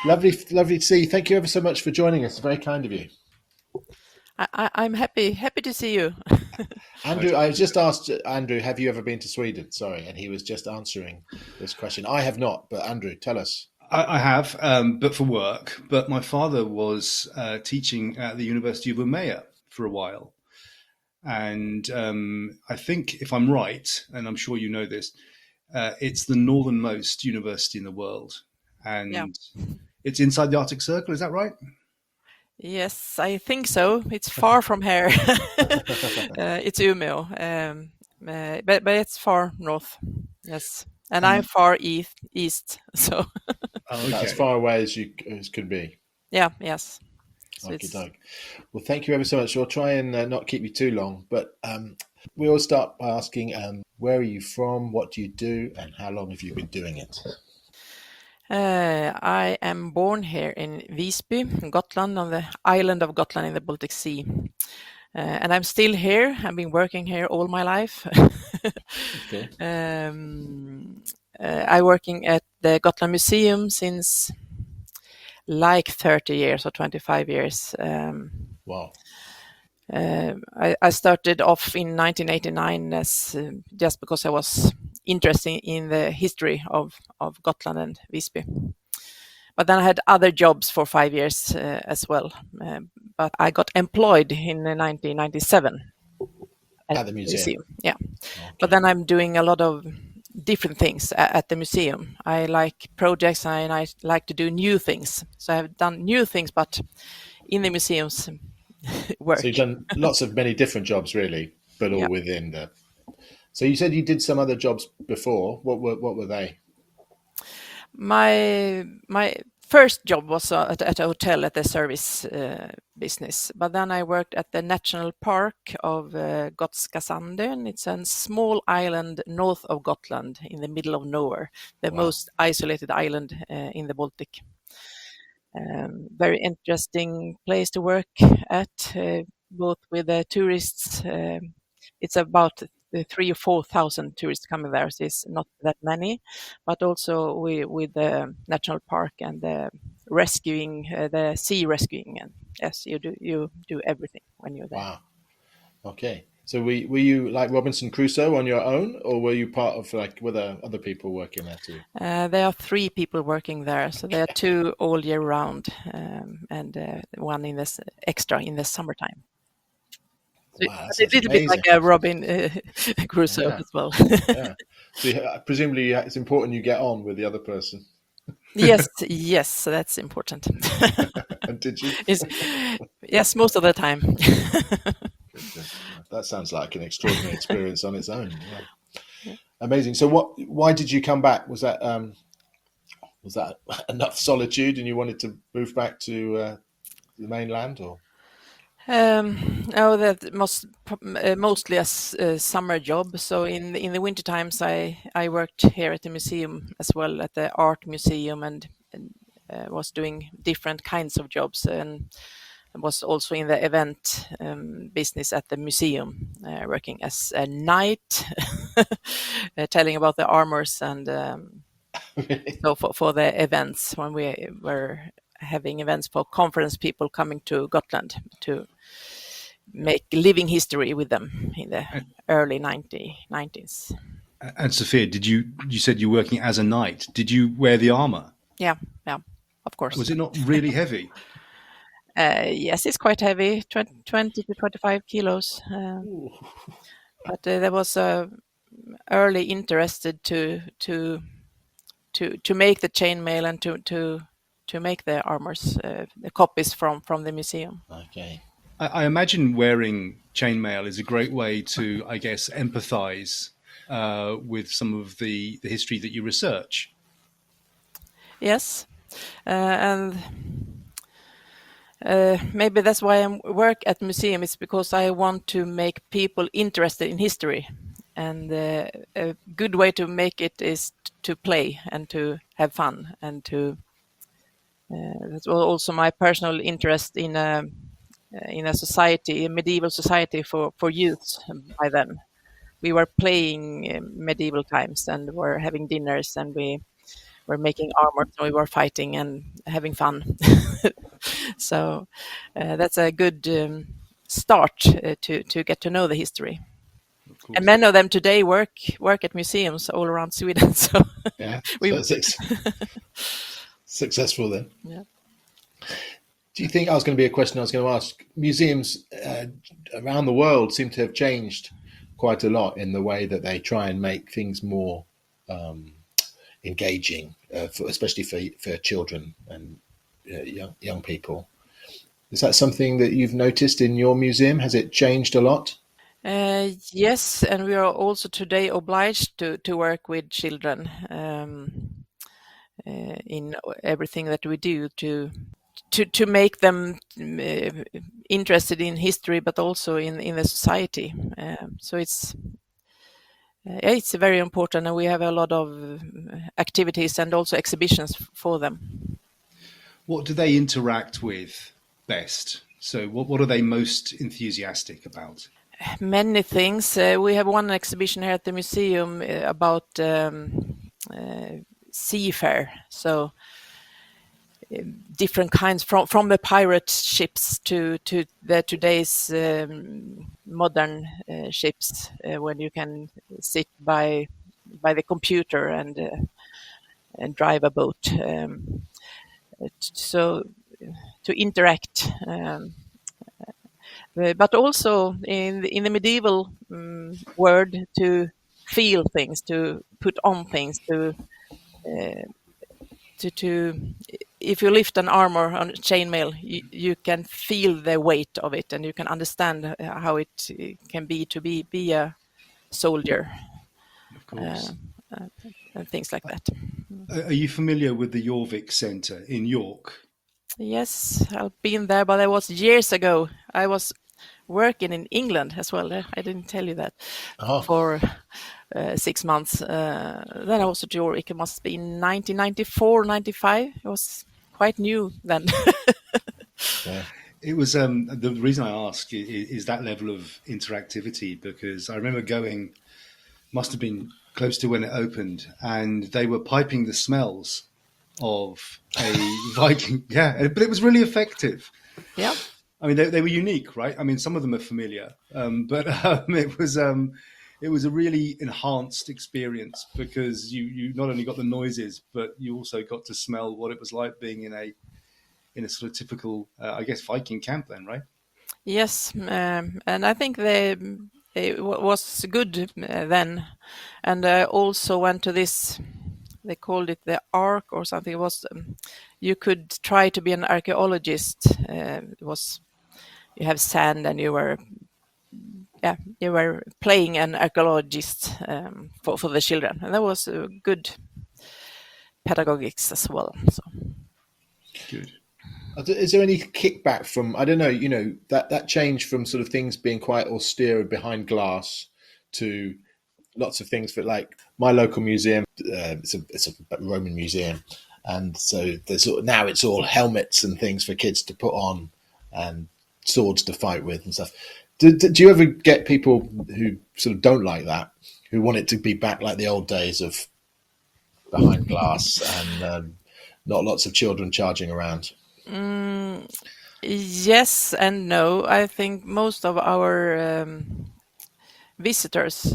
Lovely, lovely to see you. Thank you ever so much for joining us. Very kind of you. I'm happy to see you. Andrew, I just asked Andrew, have you ever been to Sweden? Sorry, and he was just answering this question. I have not, but Andrew, tell us. I have, but for work. But my father was teaching at the University of Umeå for a while. And I think, if I'm right, and I'm sure you know this, it's the northernmost university in the world. Yeah. And it's inside the Arctic Circle, is that right? Yes, I think so. It's far from here. It's Umeå, but it's far north. Yes, and I'm And far east. So About as okay. far away as you as could be. yeah, yes. So Okay, it's Doug. Well, thank you ever so much. We'll try and not keep you too long, but we always start by asking, where are you from? What do you do? And how long have you been doing it? I am born here in Visby, Gotland, on the island of Gotland in the Baltic Sea. And I'm still here. I've been working here all my life. Okay. I'm working at the Gotland Museum since like 30 years or 25 years. Wow. I started off in 1989 as just because I was interested in the history of Gotland and Visby. But then I had other jobs for 5 years as well. But I got employed in 1997 at At the the museum. museum. Yeah. Okay. But then I'm doing a lot of different things at the museum. I like projects and I like to do new things. So I've done new things, but in the museums work. So you've done lots of many different jobs, really, but all Yeah. within the. So you said you did some other jobs before. What were they? My first job was at a hotel at the service business, but then I worked at the national park of Gotska Sanden. It's a small island north of Gotland in the middle of nowhere, the Wow. most isolated island in the Baltic. Very interesting place to work at, both with the tourists. It's about 3 or 4 thousand tourists coming there, so it's not that many, but also with the national park and the rescuing, the sea rescuing, and yes, you do everything when you're there. Wow. Okay. So were you like Robinson Crusoe on your own, or were you part of like were there other people working there too? There are 3 people working there, so there are 2 all year round, and one in this extra in the summertime. So Wow, that it's a sounds little bit like amazing. a Robin Crusoe Yeah, as well. yeah. So presumably it's important you get on with the other person. Yes, so that's important. And did you? Is yes, most of the time. Good. That sounds like an extraordinary experience on its own. Yeah. Amazing. So why did you come back? Was that enough solitude and you wanted to move back to the mainland, or? Oh, that mostly a summer job. So in the winter times, I worked here at the museum as well, at the art museum, and was doing different kinds of jobs, and was also in the event business at the museum, working as a knight, telling about the armors and Really? so for the events when we were having events for conference people coming to Gotland to make living history with them in the And, early 90s. and Sophia, you said you're working as a knight? Did you wear the armour? Yeah, of course. Was it not really heavy? Yes, it's quite heavy, 20 to 25 kilos. Ooh. But there was early interested to make the chainmail and to make the armors, the copies from the museum. Okay. I imagine wearing chainmail is a great way to, I guess, empathise with some of the history that you research. Yes, and maybe that's why I work at museum. It's because I want to make people interested in history, and a good way to make it is to play and to have fun, and to that's also my personal interest in a society, a medieval society for youth. By then, we were playing medieval times and were having dinners, and we were making armor, so we were fighting and having fun. So that's a good start to get to know the history. Of course. And many of them today work at museums all around Sweden. So Yeah, we, so it's successful then. yeah. Do you think, I was going to be a question I was going to ask, museums around the world seem to have changed quite a lot in the way that they try and make things more engaging, especially for children and young people. Is that something that you've noticed in your museum? Has it changed a lot? Yes, and we are also today obliged to work with children in everything that we do to make them interested in history, but also in the society. So it's very important, and we have a lot of activities and also exhibitions for them. What do they interact with best? So what are they most enthusiastic about? Many things. We have one exhibition here at the museum about seafair. So different kinds from the pirate ships to the today's modern ships, when you can sit by the computer and drive a boat. So to interact. But also in the medieval world, to feel things, to put on things, to if you lift an armor on chainmail, you can feel the weight of it, and you can understand how it can be to be a soldier, Of course. and things like that. Are you familiar with the Jorvik Centre in York? Yes, I've been there, but that was years ago. I was working in England as well. I didn't tell you that. Oh. For 6 months. Then I was at Jorvik. It must be 1994, 95. It was quite new then. Yeah. It was the reason I ask is that level of interactivity, because I remember going, must have been close to when it opened, and they were piping the smells of a Viking. Yeah, but it was really effective. Yeah. I mean, they were unique, right? I mean, some of them are familiar, but it was a really enhanced experience, because you not only got the noises, but you also got to smell what it was like being in a sort of typical, I guess, Viking camp then, right? Yes, and I think it was good then. And I also went to this, they called it the Ark or something. It was, you could try to be an archaeologist. It was, you have sand and you were playing an archaeologist for the children. And that was good pedagogics as well. So. Good. Is there any kickback from, I don't know, that change from sort of things being quite austere and behind glass to lots of things for, like, my local museum, it's a Roman museum, and so now it's all helmets and things for kids to put on and swords to fight with and stuff. Do you ever get people who sort of don't like that, who want it to be back like the old days of behind glass and not lots of children charging around? Yes and no. I think most of our visitors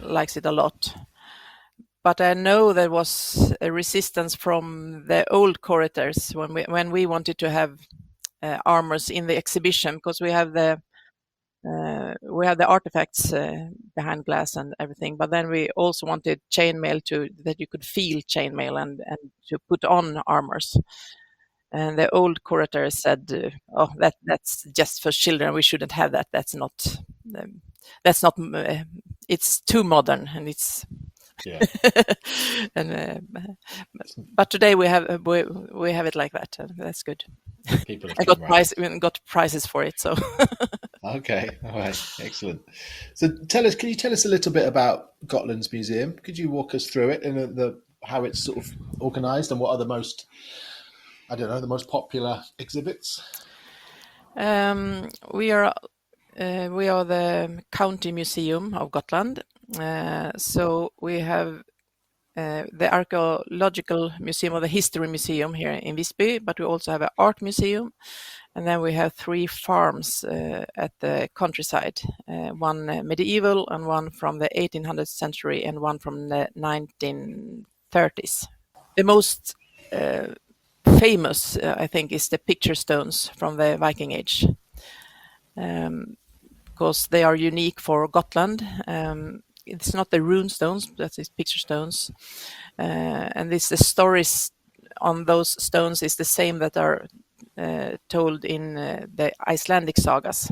likes it a lot. But I know there was a resistance from the old curators when we wanted to have armors in the exhibition, because we have the artifacts behind glass and everything, but then we also wanted chainmail that you could feel chainmail and to put on armors. And the old curator said, "Oh, that's just for children. We shouldn't have that. That's not. It's too modern, and it's." Yeah. But today we have it like that. That's good. People have I got prizes for it. So. Okay, all right, excellent. So can you tell us a little bit about Gotland's Museum? Could you walk us through it and how it's sort of organised, and what are the most popular exhibits? We are the County Museum of Gotland. So we have the Archaeological Museum or the History Museum here in Visby, but we also have an art museum. And then we have 3 farms at the countryside, one medieval and one from the 1800th century and one from the 1930s. The most famous, I think, is the picture stones from the Viking Age, because they are unique for Gotland. It's not the rune stones, but it's picture stones. And the stories on those stones is the same that are told in the Icelandic sagas.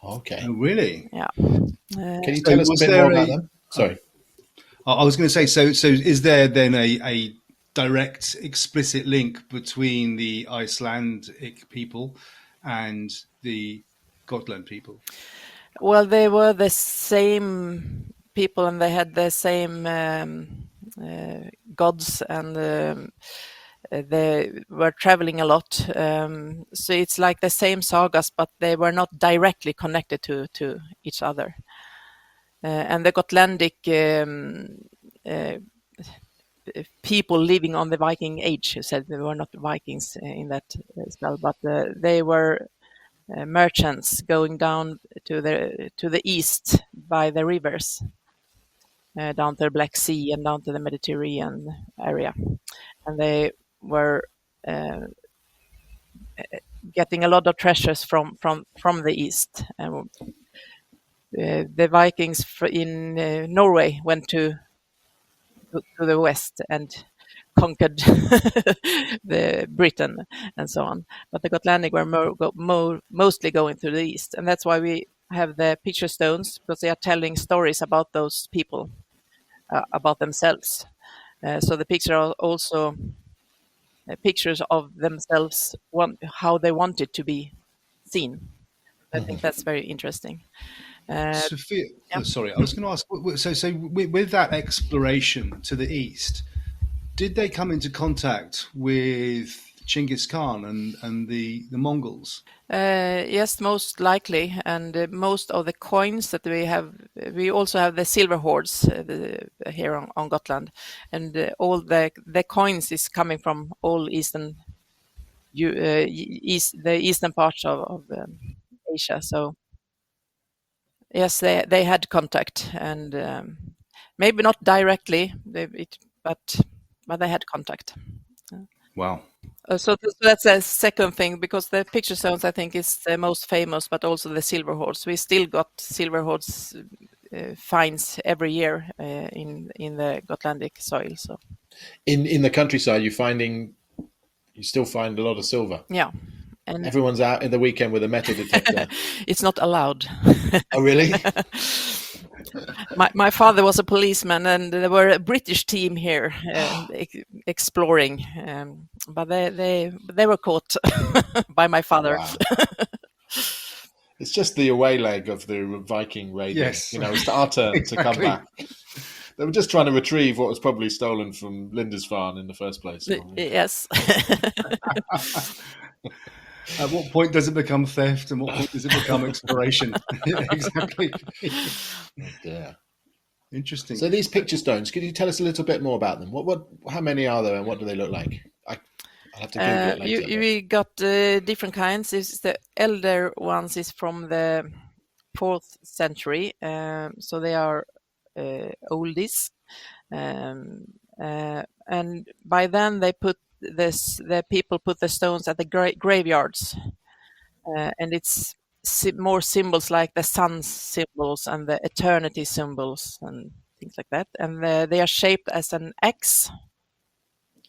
Okay. Oh, really? Yeah. Can you tell us a bit more about them? Sorry. I was going to say, so is there then a direct, explicit link between the Icelandic people and the Gotland people? Well, they were the same people and they had the same gods, and they were traveling a lot. So it's like the same sagas, but they were not directly connected to each other. And the Gotlandic people living on the Viking Age, who said they were not Vikings in that spell, but they were merchants going down to the east by the rivers, down to the Black Sea and down to the Mediterranean area, and they were getting a lot of treasures from the east. And the Vikings in Norway went to the west and conquered the Britain and so on. But the Gotlandic were mostly going to the east, and that's why we have the picture stones, because they are telling stories about those people, about themselves. So the picture are also pictures of themselves, how they wanted to be seen. I think that's very interesting. Sofia, yeah. Sorry, I was going to ask. So with that exploration to the east, did they come into contact with Genghis Khan and the Mongols? Yes, most likely. And most of the coins that we have, we also have the silver hoards here on Gotland, and all the coins is coming from all the eastern parts of Asia. So yes, they had contact, and maybe not directly, but they had contact. Wow. So that's a second thing, because the picture stones, I think, is the most famous, but also the silver hoards. We still got silver hoards finds every year in the Gotlandic soil. So In the countryside, you still find a lot of silver. yeah. And everyone's out in the weekend with a metal detector. It's not allowed. Oh, really? My father was a policeman, and there were a British team here exploring, but they were caught by my father. Wow. It's just the away leg of the Viking raiding. Yes. It's our turn Exactly. to come back. They were just trying to retrieve what was probably stolen from Lindisfarne in the first place. Yes. At what point does it become theft, and what point does it become exploration? Exactly. Yeah. Interesting. So these picture stones, could you tell us a little bit more about them? How many are there, and what do they look like? I'll have to Google it later. We got different kinds. The elder ones is from the 4th century, so they are oldies, and by then the people put the stones at the graveyards, and it's more symbols like the sun symbols and the eternity symbols and things like that, and they are shaped as an X.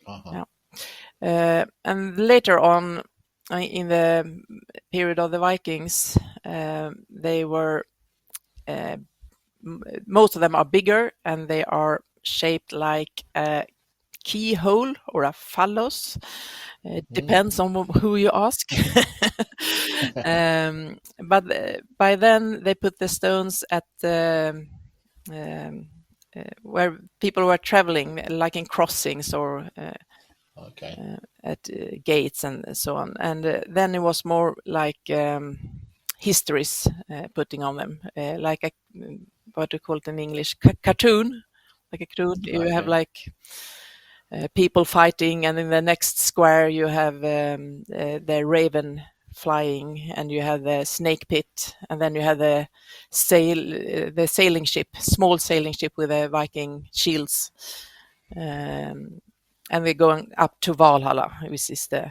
Uh-huh. Yeah. And later on, in the period of the Vikings, they were most of them are bigger, and they are shaped like a keyhole or a phallus. It depends on who you ask. But by then they put the stones at where people were traveling, like in crossings or at gates and so on. And then it was more like histories putting on them, like what do you call it in English, cartoon, like a krut. You Okay. have like people fighting, and in the next square you have the raven flying, and you have the snake pit, and then you have the sailing ship, small sailing ship with the Viking shields, and we're going up to Valhalla, which is the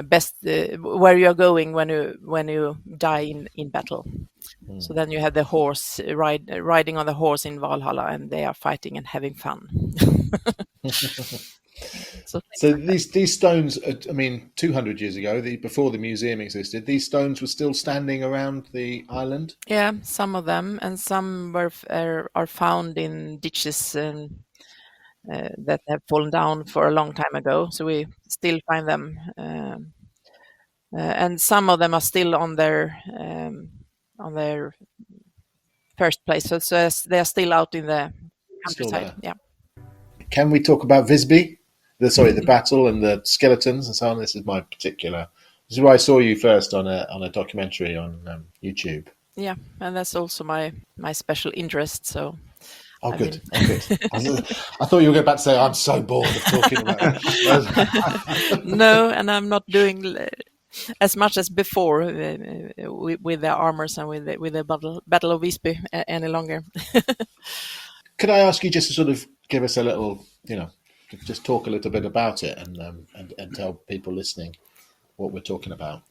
best where you're going when you die in battle. So then you have the horse riding on the horse in Valhalla, and they are fighting and having fun. So So these stones, I mean, 200 years ago, before the museum existed, these stones were still standing around the island. yeah, some of them, and some are found in ditches that have fallen down for a long time ago. So we still find them, and some of them are still on their first place. So they are still out in the Still countryside. there. Yeah. Can we talk about Visby? The battle and the skeletons and so on. This is my particular. This is where I saw you first on a documentary on YouTube. Yeah, and that's also my special interest. So Oh, I've good. been- Oh, good. I thought you were about to say, I'm so bored of talking about it. No, and I'm not doing as much as before with the armors and with the Battle of Visby any longer. Could I ask you just to sort of give us a little, just talk a little bit about it and tell people listening what we're talking about?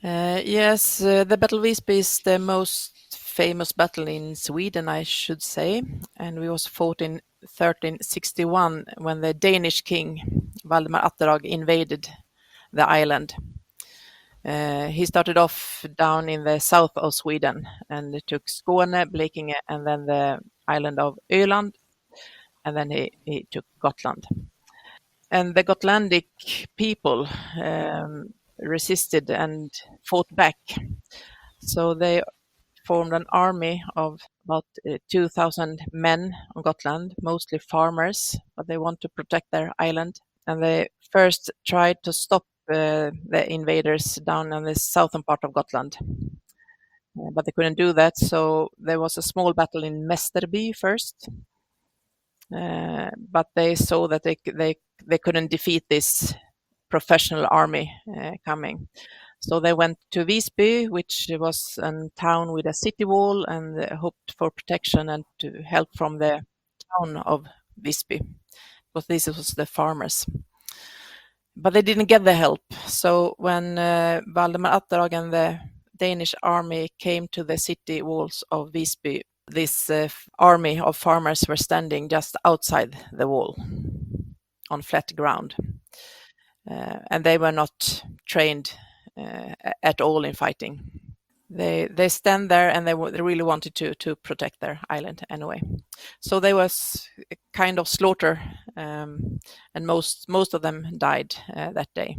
Yes, the Battle of Visby is the most famous battle in Sweden, I should say, and we was fought in 1361 when the Danish king Valdemar Atterdag invaded the island. He started off down in the south of Sweden and took Skåne, Blekinge, and then the island of Öland, and then he took Gotland. And the Gotlandic people resisted and fought back. So they formed an army of about 2,000 men on Gotland, mostly farmers, but they want to protect their island. And they first tried to stop the invaders down in the southern part of Gotland. But they couldn't do that, so there was a small battle in Mesterby first. But they saw that they couldn't defeat this professional army coming. So they went to Visby, which was a town with a city wall, and hoped for protection and to help from the town of Visby, because this was the farmers. But they didn't get the help. So when Valdemar Atterdag and the Danish army came to the city walls of Visby, this army of farmers were standing just outside the wall on flat ground. And they were not trained at all in fighting. They stand there and they really wanted to protect their island anyway. So there was a kind of slaughter, and most of them died that day.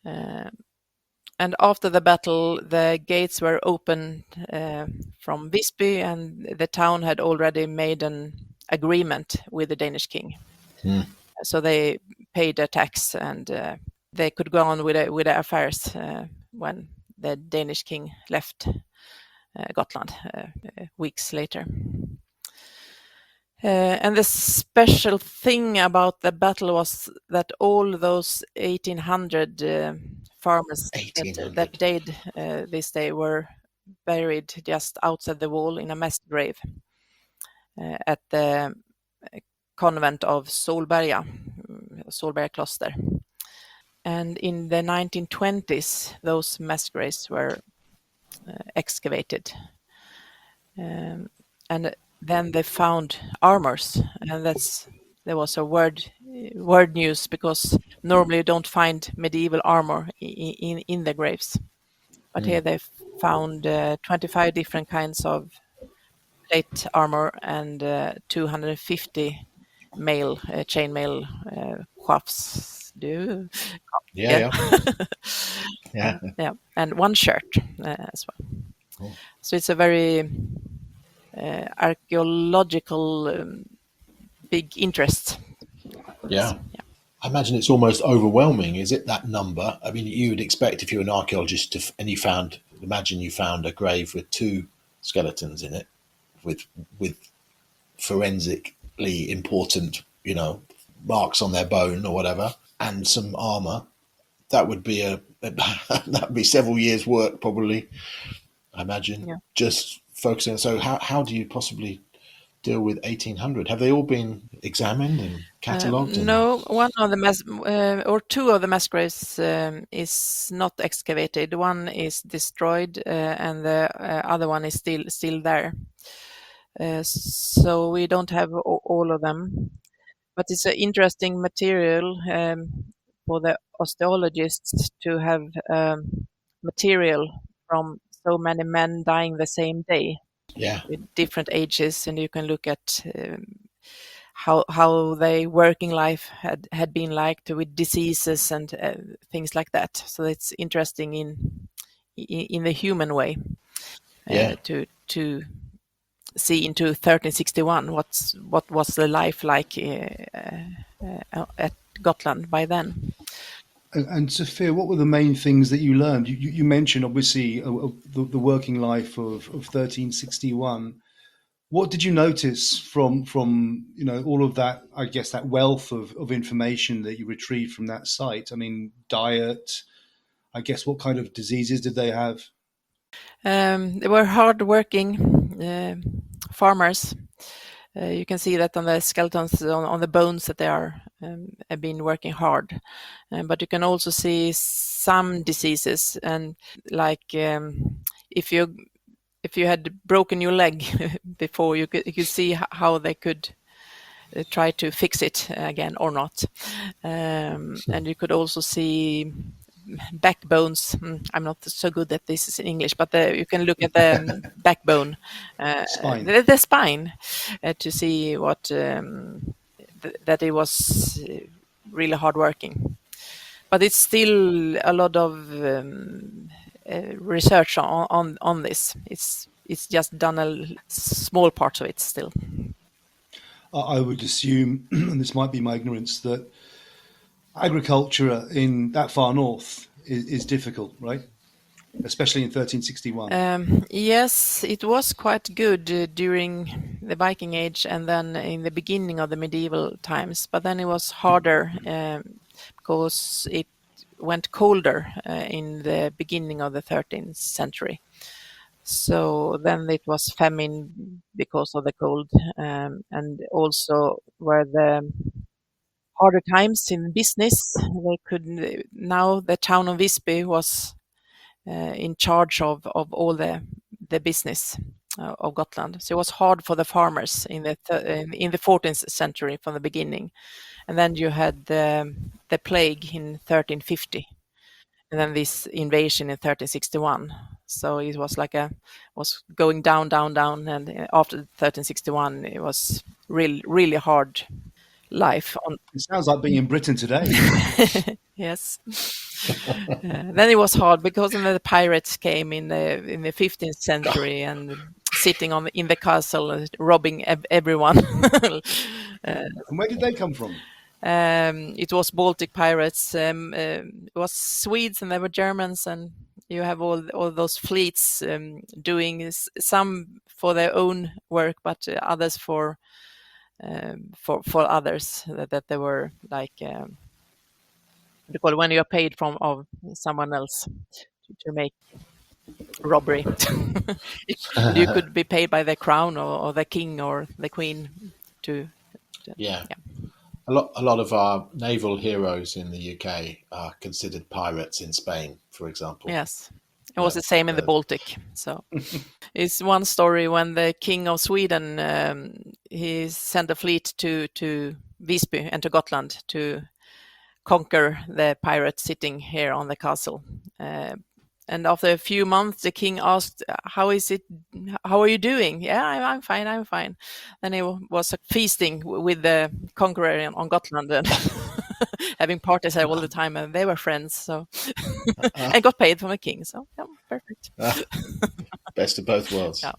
And after the battle, the gates were opened from Visby, and the town had already made an agreement with the Danish king. So they paid a tax, and they could go on with their affairs when the Danish king left Gotland weeks later. And the special thing about the battle was that all those 1,800 farmers that died this day were buried just outside the wall in a mass grave at the convent of Solberga Kloster. And in the 1920s, those mass graves were excavated. And then they found armors, and there was a word news, because normally you don't find medieval armor in the graves. But here they found 25 different kinds of plate armor and 250 chainmail coifs. Yeah. And one shirt as well. Oh. So it's a very archaeological big interest. Yeah. I imagine it's almost overwhelming. Is it that number? I mean, you would expect if you're an archaeologist and imagine you found a grave with 2 skeletons in it, with forensically important, marks on their bone or whatever, and some armour, that would be that would be several years' work probably, I imagine, Yeah. just focusing. So how do you possibly deal with 1800? Have they all been examined and catalogued? No, one of the or two of the mass graves is not excavated. One is destroyed, and the other one is still there. So we don't have all of them, but it's an interesting material for the osteologists to have material from so many men dying the same day Yeah, with different ages, and you can look at how their working life had been like with diseases and things like that. So it's interesting in the human way yeah, to see into 1361 what was the life like at Gotland by then. And Sophia, what were the main things that you learned? You mentioned obviously the working life of 1361. What did you notice from all of that? I guess that wealth of information that you retrieved from that site. I mean, diet. I guess what kind of diseases did they have? They were hard-working farmers. You can see that on the skeletons, on the bones, that they have been working hard. But you can also see some diseases, and like if you had broken your leg before, you could see how they could try to fix it again or not. And you could also see backbones. I'm not so good at this is in English, but you can look at the backbone, Spine. the spine, to see what that it was really hardworking. But it's still a lot of research on this. It's just done a small part of it still. I would assume, and this might be my ignorance, that agriculture in that far north is difficult, right? Especially in 1361. Yes, it was quite good during the Viking Age and then in the beginning of the medieval times, but then it was harder because it went colder in the beginning of the 13th century. So then it was famine because of the cold, and also were the harder times in business. Now the town of Visby was in charge of all the business of Gotland. So it was hard for the farmers in the 14th century from the beginning, and then you had the plague in 1350, and then this invasion in 1361. So it was was going down, and after 1361, it was really hard life on. It sounds like being in Britain today. Yes. Then it was hard because then the pirates came in the 15th century and sitting in the castle, robbing everyone. And where did they come from? It was Baltic pirates. It was Swedes and there were Germans, and you have all those fleets doing some for their own work, but others for others that they were like. Because when you are paid of someone else to make robbery, you could be paid by the crown or the king or the queen to. yeah. A lot of our naval heroes in the UK are considered pirates in Spain, for example. Yes, it was the same in the Baltic. So it's one story when the king of Sweden he sent a fleet to Visby and to Gotland to conquer the pirates sitting here on the castle. And after a few months, the king asked, "How is it? How are you doing?" "Yeah, I'm fine. I'm fine." Then he was feasting with the conqueror on Gotland and having parties there all the time, and they were friends. So and got paid from the king. So yeah, perfect. Best of both worlds. Yeah.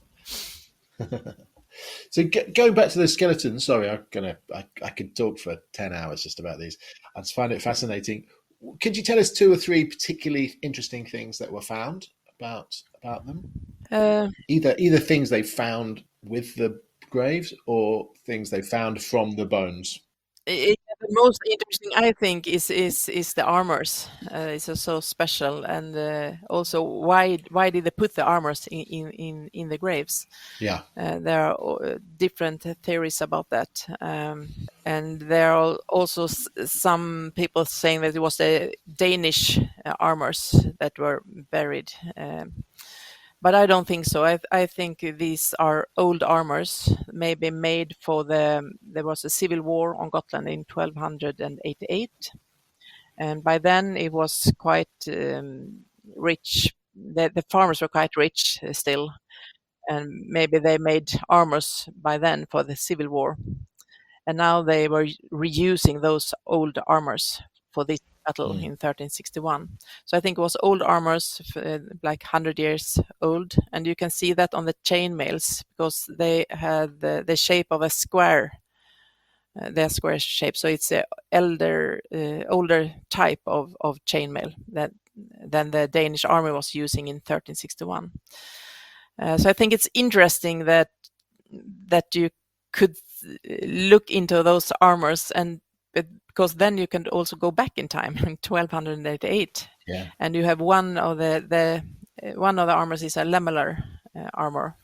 So going back to the skeletons, sorry, I could talk for 10 hours just about these. I just find it fascinating. Could you tell us 2 or 3 particularly interesting things that were found about them? Either things they found with the graves or things they found from the bones? The most interesting, I think, is the armors. It's so special, and also why did they put the armors in the graves? Yeah. There are different theories about that, and there are also some people saying that it was the Danish armors that were buried. But I don't think so. I think these are old armors, maybe made for there was a civil war on Gotland in 1288. And by then it was quite rich. The farmers were quite rich still. And maybe they made armors by then for the civil war. And now they were reusing those old armors for this battle in 1361. So I think it was old armors, like 100 years old, and you can see that on the chainmails because they had the shape of a square. They're square shape, so it's a older type of chainmail than the Danish army was using in 1361. So I think it's interesting that you could look into those armors, and because then you can also go back in time in 1288, and you have one of the armors is a lamellar armor.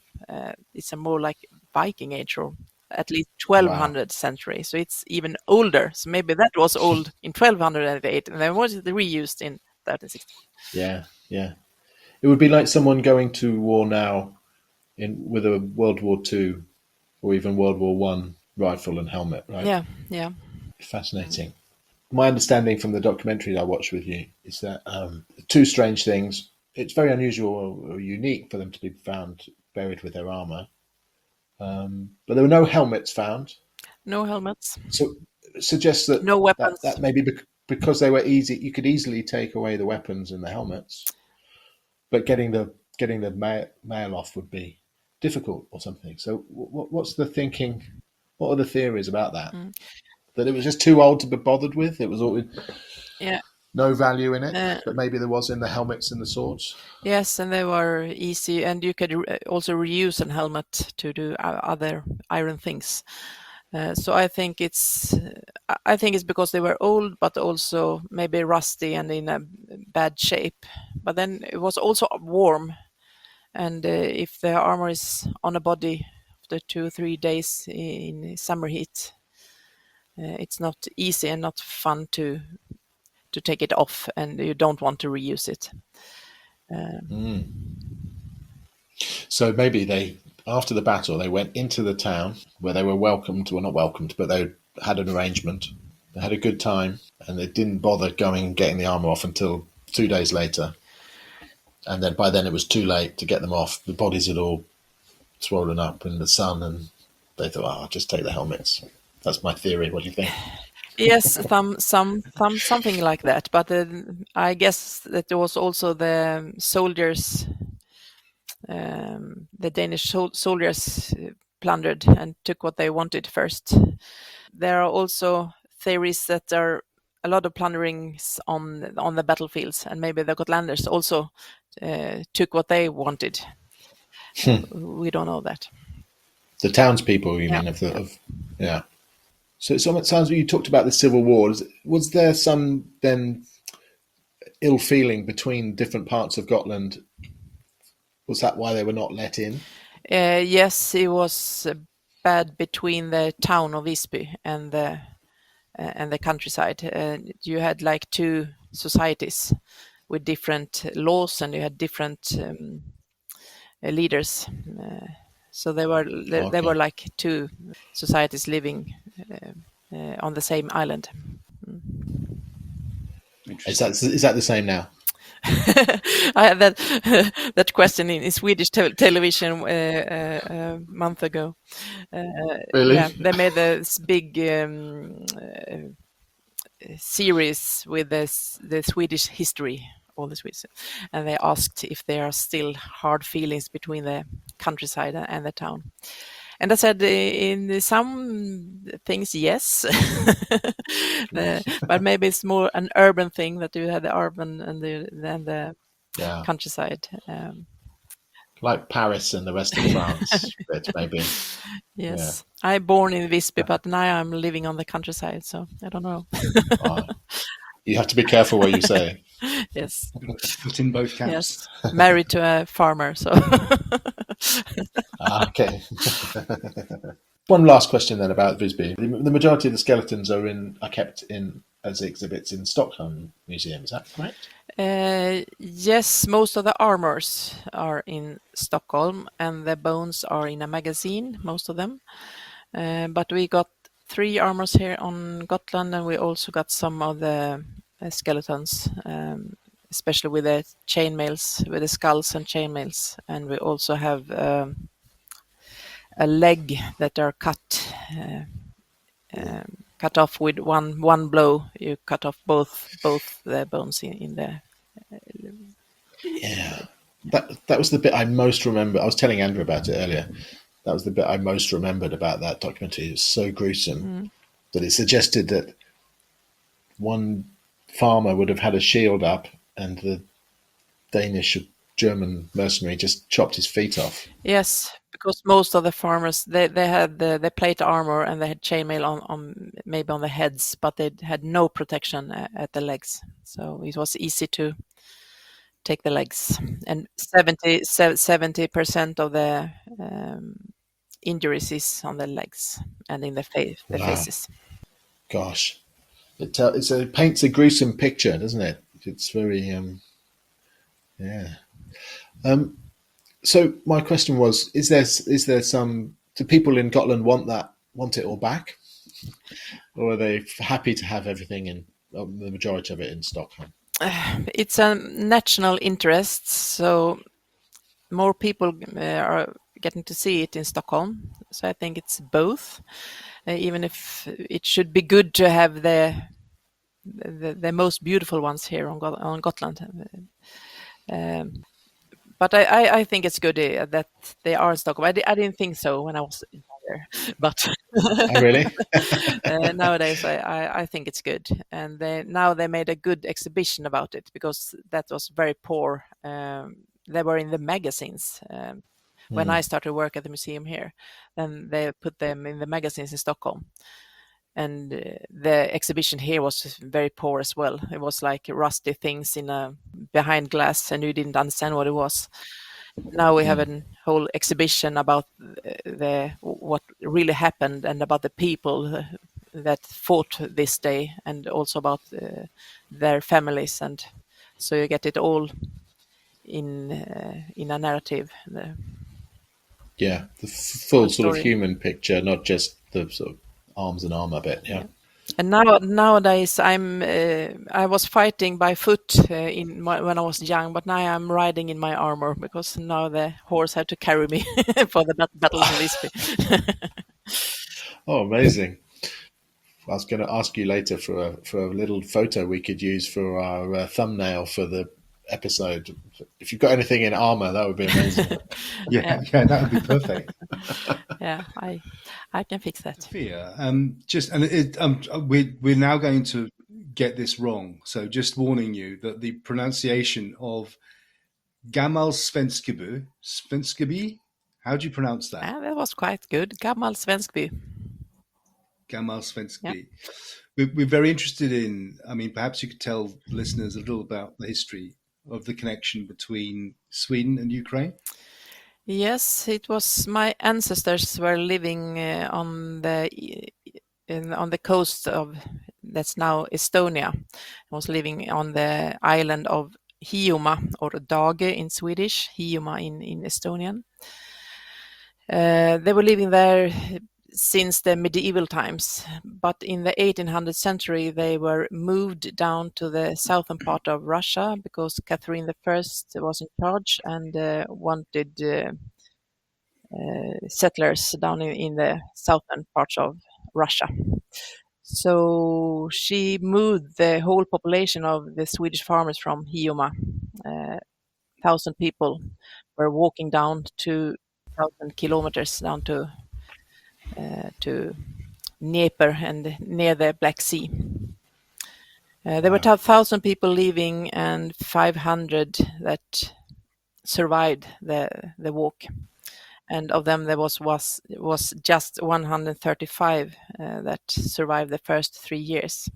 It's a more like Viking age or at least 1200 century, so it's even older. So maybe that was old in 1288, and then was reused in 1360. Yeah. It would be like someone going to war now with a World War II or even World War One rifle and helmet, right? Yeah. Fascinating. My understanding from the documentary I watched with you is that two strange things. It's very unusual or unique for them to be found buried with their armour. But there were no helmets found. No helmets. So it suggests that no weapons. That maybe because they were easy, you could easily take away the weapons and the helmets, but getting the mail off would be difficult or something. So what's the thinking? What are the theories about that? That it was just too old to be bothered with? It was all no value in it, but maybe there was in the helmets and the swords? Yes, and they were easy, and you could also reuse a helmet to do other iron things. So I think it's because they were old, but also maybe rusty and in a bad shape. But then it was also warm, and if the armor is on a body after 2 or 3 days in summer heat, it's not easy and not fun to take it off, and you don't want to reuse it. So maybe after the battle, they went into the town where they were welcomed, well, not welcomed, but they had an arrangement. They had a good time, and they didn't bother going and getting the armor off until 2 days later. And then by then it was too late to get them off. The bodies had all swollen up in the sun, and they thought, I'll just take the helmets. That's my theory. What do you think? Yes, something like that. But I guess that there was also the soldiers, the Danish soldiers plundered and took what they wanted first. There are also theories that there are a lot of plunderings on the battlefields, and maybe the Gotlanders also took what they wanted. We don't know that. The townspeople, you mean? Yeah. So it sounds like you talked about the civil war. Was there some then ill feeling between different parts of Gotland? Was that why they were not let in? Yes, it was bad between the town of Visby and the countryside. You had like two societies with different laws, and you had different leaders. So they were like two societies living on the same island. Is that the same now? I had that question in Swedish television a month ago. Really? Yeah, they made this big series with the Swedish history, all the Swedes, and they asked if there are still hard feelings between the countryside and the town. And I said, in some things, yes, but maybe it's more an urban thing, that you have the urban and the countryside. like Paris and the rest of France, but maybe. Yes, I born in Visby, but now I'm living on the countryside, so I don't know. Oh, you have to be careful what you say. Yes, Foot in both camps. yes, married to a farmer, so Okay. One last question then about Visby. The majority of the skeletons are kept in as exhibits in Stockholm Museum. Is that correct? yes, most of the armors are in Stockholm, and the bones are in a magazine, most of them. But we got 3 armors here on Gotland, and we also got some of the skeletons, especially with the chainmails, with the skulls and chainmails. And we also have a leg that are cut off with one blow. You cut off both the bones in the. Yeah. That was the bit I most remember. I was telling Andrew about it earlier. That was the bit I most remembered about that documentary. It was so gruesome that it suggested that one farmer would have had a shield up and the Danish or German mercenary just chopped his feet off. Yes, because most of the farmers they had the plate armor and they had chainmail on maybe on the heads, but they had no protection at the legs. So it was easy to take the legs, and 70% of the injuries is on the legs and in the Wow. faces. Gosh, it paints a gruesome picture, doesn't it? It's very yeah. So my question was: Is there some? Do people in Gotland want it all back, or are they happy to have everything in the majority of it in Stockholm? It's a national interest, so more people are getting to see it in Stockholm. So I think it's both, even if it should be good to have the most beautiful ones here on Gotland. But I think it's good that they are in Stockholm. I didn't think so when I was there, but Oh, really? nowadays I think it's good. And now they made a good exhibition about it because that was very poor. They were in the magazines when I started work at the museum here. Then they put them in the magazines in Stockholm. And the exhibition here was very poor as well. It was like rusty things behind glass, and you didn't understand what it was. Now we have a whole exhibition about what really happened and about the people that fought this day, and also about their families, and so you get it all in a narrative. Yeah, the full sort of story. human picture, not just the sort of arms and armor bit. Yeah. And nowadays I was fighting by foot when I was young, but now I'm riding in my armor because now the horse had to carry me for the Battle of Visby. Oh, amazing! I was going to ask you later for a little photo we could use for our thumbnail for the episode. If you've got anything in armor, that would be amazing. Yeah, that would be perfect. Yeah, I can fix that. Sofia, we're now going to get this wrong. So just warning you that the pronunciation of Gammalsvenskby, how do you pronounce that? Yeah, that was quite good. Gammalsvenskby. Gammalsvenskby. Yeah. We're very interested in, perhaps you could tell listeners a little about the history of the connection between Sweden and Ukraine. Yes, it was my ancestors were living on the coast of that's now Estonia. I was living on the island of Hiiumaa, or Dage in Swedish, Hiiumaa in Estonian. They were living there since the medieval times, but in the 1800th century they were moved down to the southern part of Russia because Catherine I was in charge and wanted settlers down in the southern parts of Russia. So she moved the whole population of the Swedish farmers from Hiiumaa. 1,000 people were walking down 2,000 kilometers down to Dnieper and near the Black Sea. There were 1,000 people leaving and 500 that survived the walk, and of them there was just 135 that survived the first 3 years.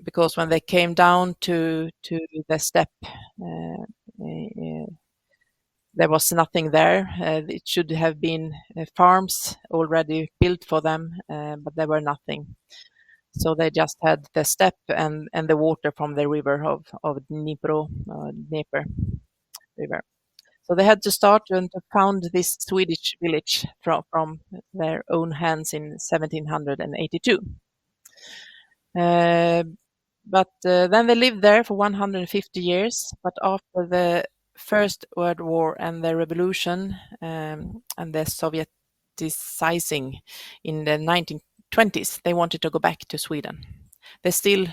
Because when they came down to the steppe, there was nothing there. It should have been farms already built for them, but there were nothing. So they just had the steppe and the water from the river of Dnieper river. So they had to start and to found this Swedish village from their own hands in 1782. But then they lived there for 150 years. But after the First World War and the revolution and the Sovieticizing in the 1920s, they wanted to go back to Sweden. They still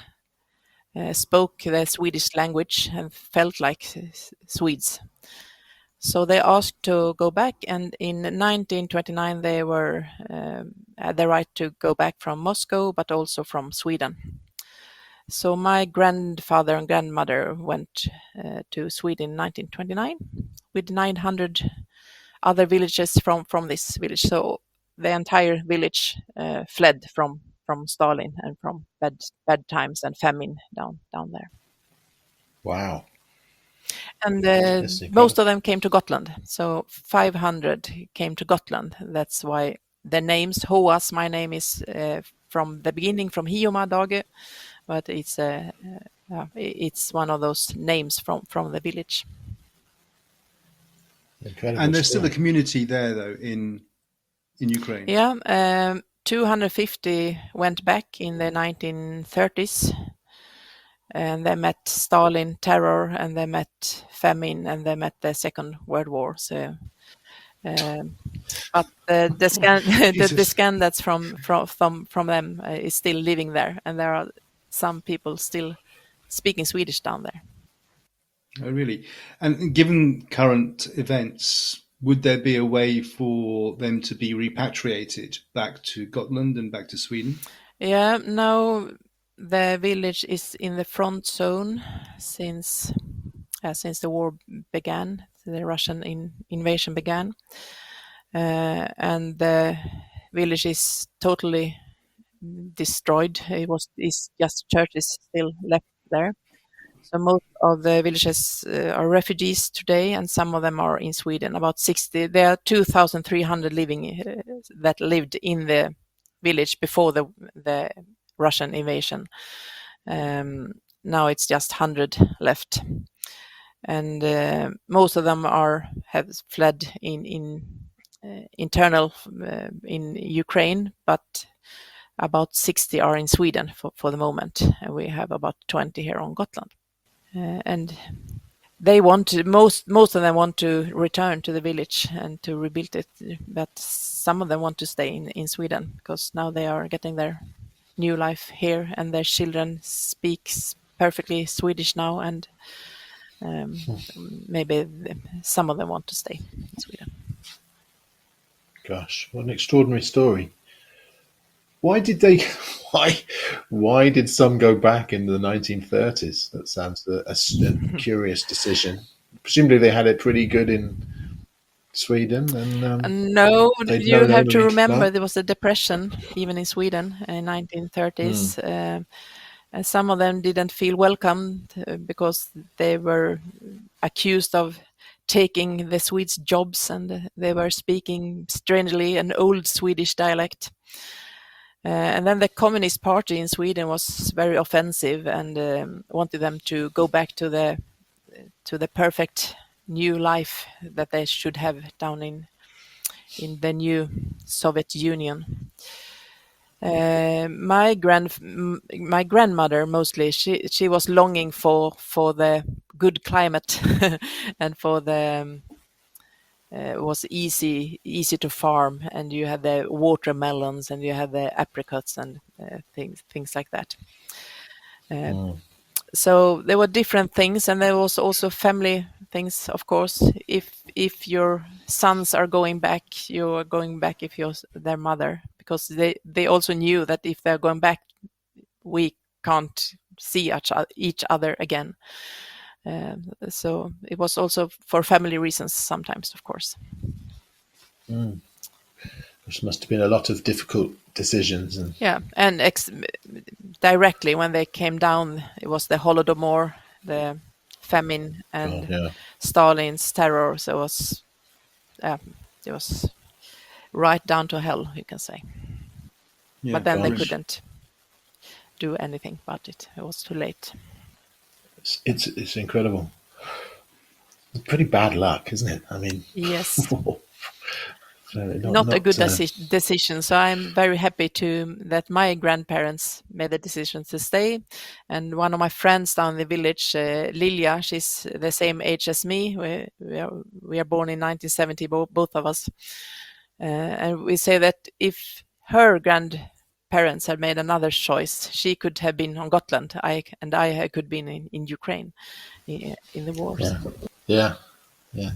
spoke the Swedish language and felt like Swedes. So they asked to go back, and in 1929 they were had the right to go back from Moscow, but also from Sweden. So my grandfather and grandmother went to Sweden in 1929 with 900 other villages from this village. So the entire village fled from Stalin and from bad times and famine down there. Wow. And Interesting. most of them came to Gotland. So 500 came to Gotland. That's why the names Hoas, my name is from the beginning from Hioma Dage, but it's one of those names from the village. Incredible And there's story. still a community there, though, in Ukraine. Yeah, 250 went back in the 1930s, and they met Stalin terror, and they met famine, and they met the Second World War. So, but the scan that's from them is still living there, and there are some people still speaking Swedish down there. Oh, really? And given current events, would there be a way for them to be repatriated back to Gotland and back to Sweden? Yeah, now the village is in the front zone since the war began, the Russian invasion began, and the village is totally destroyed. It's just churches still left there. So most of the villages are refugees today, and some of them are in Sweden. About 60. There are 2,300 living that lived in the village before the Russian invasion. Now it's just 100 left, and most of them have fled in internal in Ukraine, but about 60 are in Sweden for the moment, and we have about 20 here on Gotland. And they most of them want to return to the village and to rebuild it, but some of them want to stay in Sweden because now they are getting their new life here, and their children speaks perfectly Swedish now, and maybe some of them want to stay in Sweden. Gosh, what an extraordinary story. Why did some go back in the 1930s? That sounds a curious decision. Presumably they had it pretty good in Sweden. And no, you have to remember no? there was a depression even in Sweden in 1930s. And some of them didn't feel welcomed because they were accused of taking the Swedes' jobs, and they were speaking strangely an old Swedish dialect. And then the Communist Party in Sweden was very offensive and wanted them to go back to the perfect new life that they should have down in the new Soviet Union. My grandmother mostly she was longing for the good climate and for the it was easy to farm, and you had the watermelons and you had the apricots and things like that. So there were different things, and there was also family things, of course. If your sons are going back, you are going back if you're their mother, because they also knew that if they're going back, we can't see each other again. So it was also for family reasons sometimes, of course. Which must have been a lot of difficult decisions. And Yeah, and directly when they came down, it was the Holodomor, the famine, God, and yeah, Stalin's terror. So it was right down to hell, you can say. Yeah, But then they gosh. couldn't do anything about it. It was too late. It's incredible. Pretty bad luck, isn't it? I mean, Yes, not not a good uh, decision. So I'm very happy that my grandparents made the decision to stay. And one of my friends down in the village, Lilia, she's the same age as me. We are born in 1970, both of us. And we say that if her grandparents had made another choice, she could have been on Gotland. I could have been in Ukraine in the wars. yeah, yeah.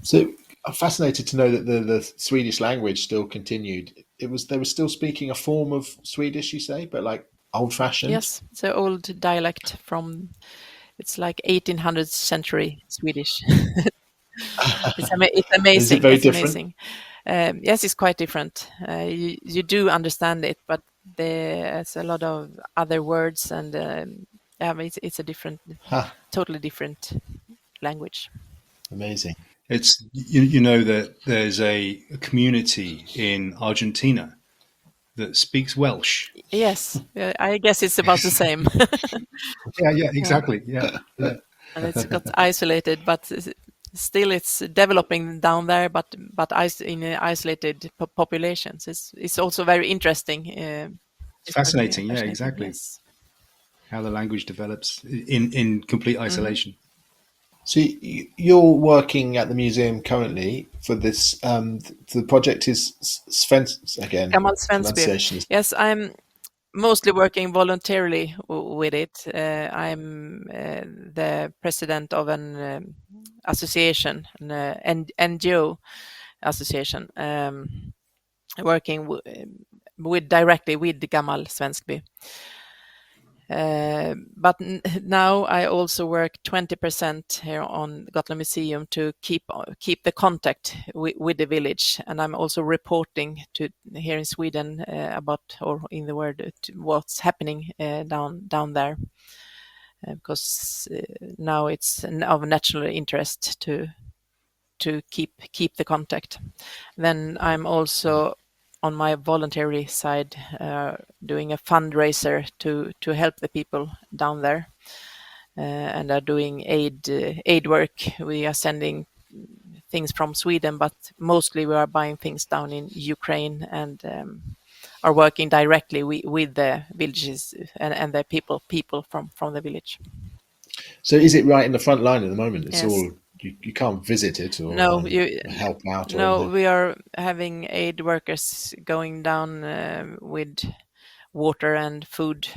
So I'm fascinated to know that the Swedish language still continued. They were still speaking a form of Swedish, you say, but like old fashioned. Yes, it's an old dialect from, it's like 1800th century Swedish. It's amazing. Is it very It's different? amazing. Yes, it's quite different. You do understand it, but there's a lot of other words, and it's a different, Ha, totally different language. amazing. it's you know that there's a community in Argentina that speaks Welsh. Yes, I guess it's about the same. Yeah, exactly. Yeah. And it's got isolated, but still it's developing down there, but in isolated populations. It's also very interesting. It's fascinating. Yeah, Fascinating, exactly. yes. How the language develops in complete isolation. So you're working at the museum currently for this. The project is Sven again. Gammalsvenskby. Pronunciation is Yes, I'm mostly working voluntarily with it. I'm the president of an association, an NGO association, working directly with Gammalsvenskby. But now I also work 20% here on Gotland Museum to keep the contact with the village, and I'm also reporting to here in Sweden about, or in the world, what's happening down there, because now it's of natural interest to keep the contact. Then I'm also on my voluntary side doing a fundraiser to help the people down there, and are doing aid work. We are sending things from Sweden, but mostly we are buying things down in Ukraine, and are working directly with the villages and the people from the village. So is it right in the front line at the moment? It's Yes. all you can't visit it or No, help out or No, anything. we are having aid workers going down with water and food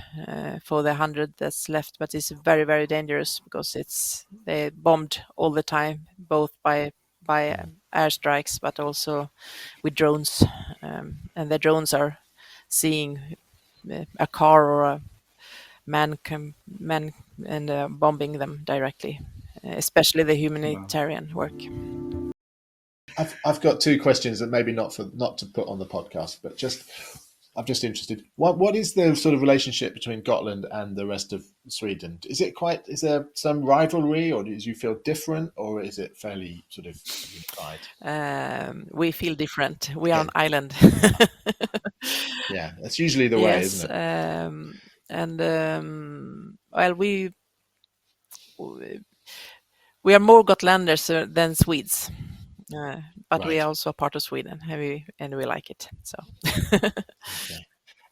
for the 100 that's left, but it's very, very dangerous because they bombed all the time, both by airstrikes, but also with drones, and the drones are seeing a car or a man and bombing them directly, especially the humanitarian work. I've got two questions that maybe not to put on the podcast, but I'm just interested. What is the sort of relationship between Gotland and the rest of Sweden? Is there some rivalry, or do you feel different, or is it fairly sort of unified? We feel different. We are an island. Yeah, that's usually the way, isn't it? Well, we are more Gotlanders than Swedes, but we Right. are also a part of Sweden, and we like it. So, Okay.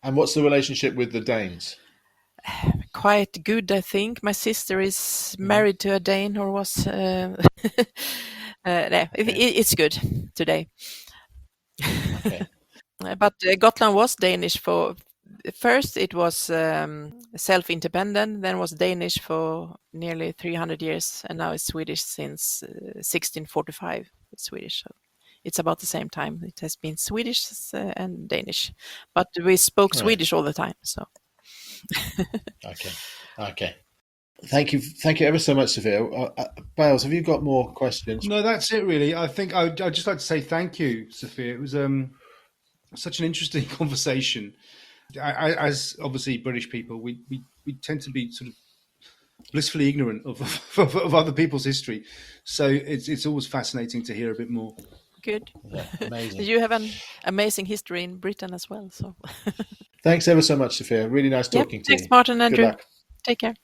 And what's the relationship with the Danes? quite good, I think. My sister is married to a Dane, or was. It's good today. Okay. But Gotland was Danish for first. It was self-independent, then was Danish for nearly 300 years, and now it's Swedish since 1645. It's Swedish, so it's about the same time. It has been Swedish and Danish, but we spoke Swedish all the time. So Okay. Okay. Thank you ever so much, Sophia. Bales, have you got more questions? No, that's it really. I think I'd just like to say thank you, Sophia. It was such an interesting conversation. As obviously British people, we tend to be sort of blissfully ignorant of other people's history. So it's always fascinating to hear a bit more. Good. Yeah, amazing. You have an amazing history in Britain as well. So Thanks ever so much, Sophia. Really nice talking to you. Thanks, Martin and Good Andrew. luck. Take care.